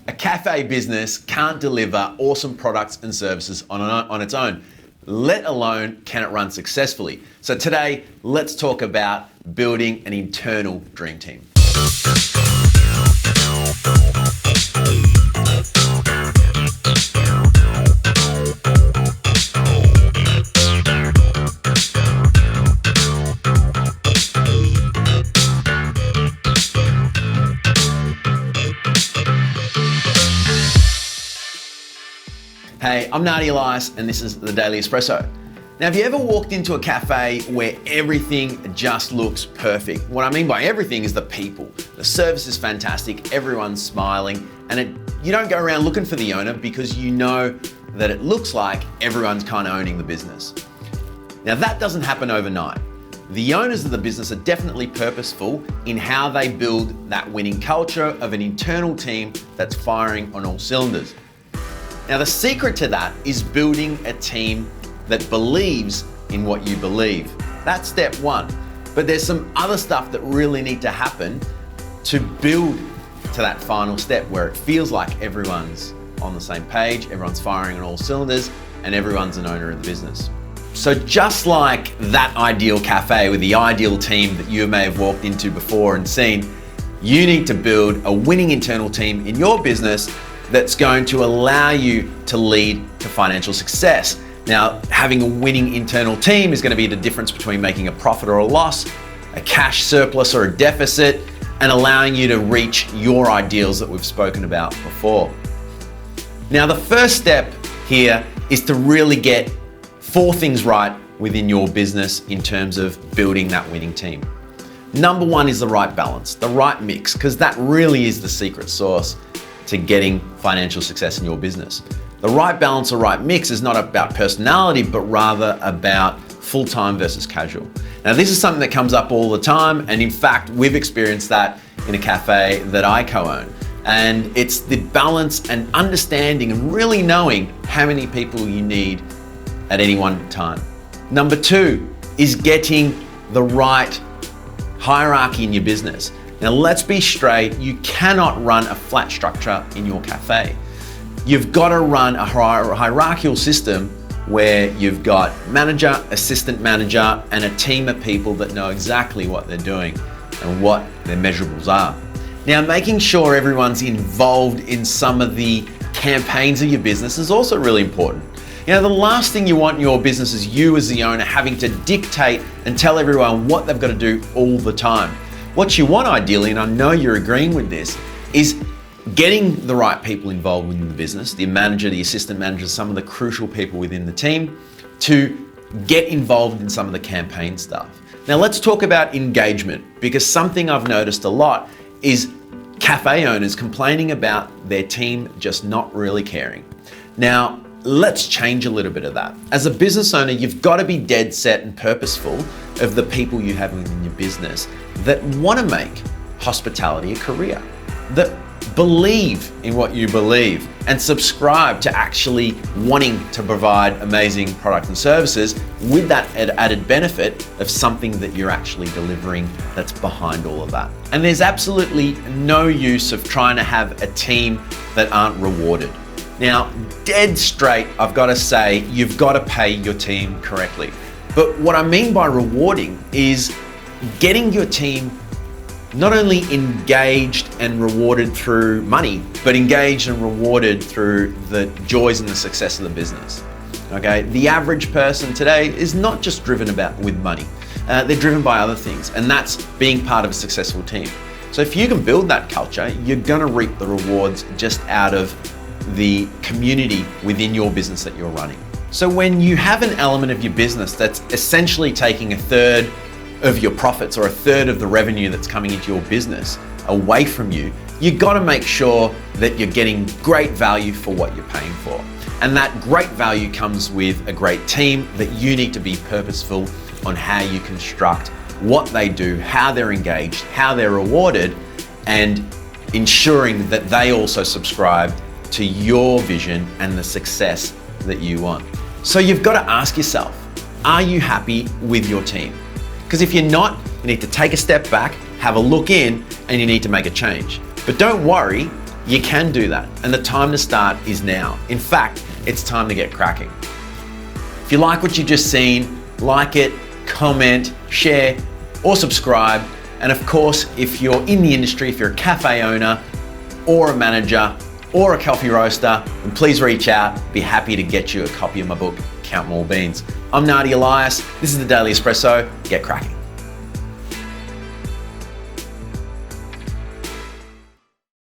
A cafe business can't deliver awesome products and services on its own, let alone can it run successfully. So today, let's talk about building an internal dream team. Hey, I'm Nadi, Elias, and this is the Daily Espresso. Now, have you ever walked into a cafe where everything just looks perfect? What I mean by everything is the people. The service is fantastic, everyone's smiling, and you don't go around looking for the owner because you know that it looks like everyone's kind of owning the business. Now, that doesn't happen overnight. The owners of the business are definitely purposeful in how they build that winning culture of an internal team that's firing on all cylinders. Now, the secret to that is building a team that believes in what you believe. That's step one. But there's some other stuff that really need to happen to build to that final step where it feels like everyone's on the same page, everyone's firing on all cylinders, and everyone's an owner of the business. So just like that ideal cafe with the ideal team that you may have walked into before and seen, you need to build a winning internal team in your business that's going to allow you to lead to financial success. Now, having a winning internal team is going to be the difference between making a profit or a loss, a cash surplus or a deficit, and allowing you to reach your ideals that we've spoken about before. Now, the first step here is to really get 4 things right within your business in terms of building that winning team. Number 1 is the right balance, the right mix, because that really is the secret sauce to getting financial success in your business. The right balance or right mix is not about personality, but rather about full-time versus casual. Now, this is something that comes up all the time, and in fact, we've experienced that in a cafe that I co-own. And it's the balance and understanding and really knowing how many people you need at any one time. Number 2 is getting the right hierarchy in your business. Now, let's be straight, you cannot run a flat structure in your cafe. You've got to run a hierarchical system where you've got manager, assistant manager, and a team of people that know exactly what they're doing and what their measurables are. Now, making sure everyone's involved in some of the campaigns of your business is also really important. You know, the last thing you want in your business is you as the owner having to dictate and tell everyone what they've got to do all the time. What you want ideally, and I know you're agreeing with this, is getting the right people involved within the business, the manager, the assistant manager, some of the crucial people within the team, to get involved in some of the campaign stuff. Now, let's talk about engagement, because something I've noticed a lot is cafe owners complaining about their team just not really caring. Now, let's change a little bit of that. As a business owner, you've got to be dead set and purposeful of the people you have within your business that want to make hospitality a career, that believe in what you believe and subscribe to actually wanting to provide amazing products and services with that added benefit of something that you're actually delivering that's behind all of that. And there's absolutely no use of trying to have a team that aren't rewarded. Now, dead straight, I've got to say, you've got to pay your team correctly. But what I mean by rewarding is getting your team not only engaged and rewarded through money, but engaged and rewarded through the joys and the success of the business. Okay, the average person today is not just driven with money. They're driven by other things, and that's being part of a successful team. So if you can build that culture, you're gonna reap the rewards just out of the community within your business that you're running. So when you have an element of your business that's essentially taking a third of your profits or a third of the revenue that's coming into your business away from you, you've got to make sure that you're getting great value for what you're paying for. And that great value comes with a great team that you need to be purposeful on how you construct what they do, how they're engaged, how they're rewarded, and ensuring that they also subscribe to your vision and the success that you want. So you've got to ask yourself, are you happy with your team? Because if you're not, you need to take a step back, have a look in, and you need to make a change. But don't worry, You can do that, and the time to start is now. In fact, it's time to get cracking. If you like what you've just seen, like it, comment, share, or subscribe. And of course, if you're in the industry, if you're a cafe owner or a manager or a coffee roaster, then please reach out. Be happy to get you a copy of my book, Count More Beans. I'm Nadi Elias. This is the Daily Espresso. Get cracking.